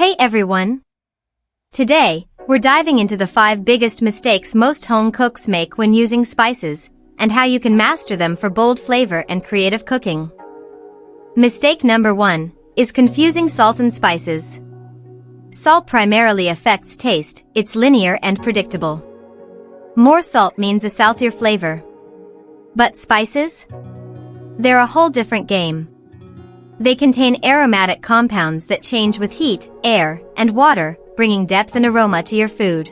Hey everyone! Today, we're diving into the 5 biggest mistakes most home cooks make when using spices, and how you can master them for bold flavor and creative cooking. Mistake number 1 is confusing salt and spices. Salt primarily affects taste, it's linear and predictable. More salt means a saltier flavor. But spices? They're a whole different game. They contain aromatic compounds that change with heat, air, and water, bringing depth and aroma to your food.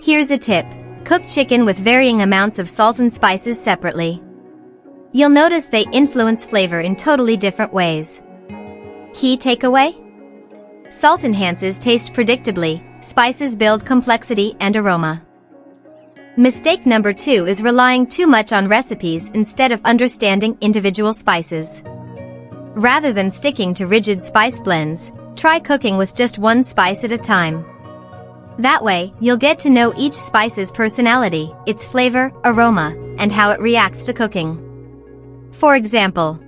Here's a tip: cook chicken with varying amounts of salt and spices separately. You'll notice they influence flavor in totally different ways. Key takeaway? Salt enhances taste predictably, spices build complexity and aroma. Mistake number 2 is relying too much on recipes instead of understanding individual spices. Rather than sticking to rigid spice blends, try cooking with just one spice at a time. That way, you'll get to know each spice's personality, its flavor, aroma, and how it reacts to cooking. For example,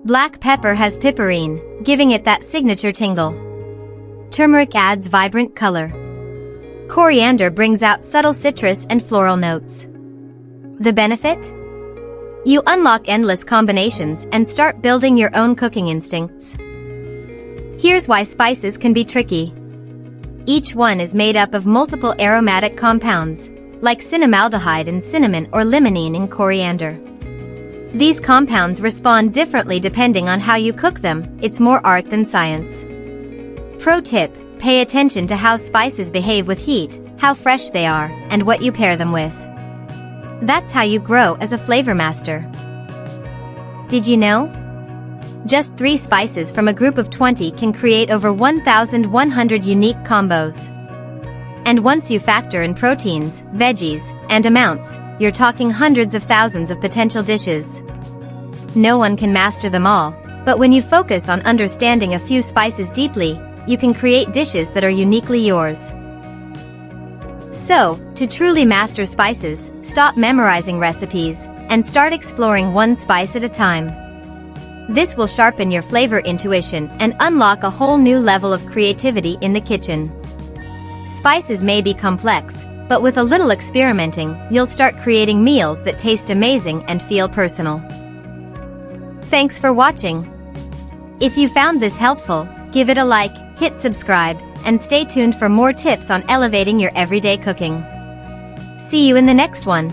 black pepper has piperine, giving it that signature tingle. Turmeric adds vibrant color. Coriander brings out subtle citrus and floral notes. The benefit? You unlock endless combinations and start building your own cooking instincts. Here's why spices can be tricky. Each one is made up of multiple aromatic compounds, like cinnamaldehyde in cinnamon or limonene in coriander. These compounds respond differently depending on how you cook them. It's more art than science. Pro tip: pay attention to how spices behave with heat, how fresh they are, and what you pair them with. That's how you grow as a flavor master. Did you know? Just 3 spices from a group of 20 can create over 1,100 unique combos. And once you factor in proteins, veggies, and amounts, you're talking hundreds of thousands of potential dishes. No one can master them all, but when you focus on understanding a few spices deeply, you can create dishes that are uniquely yours. So, to truly master spices, stop memorizing recipes, and start exploring one spice at a time. This will sharpen your flavor intuition and unlock a whole new level of creativity in the kitchen. Spices may be complex, but with a little experimenting, you'll start creating meals that taste amazing and feel personal. Thanks for watching. If you found this helpful, give it a like, hit subscribe, and stay tuned for more tips on elevating your everyday cooking. See you in the next one.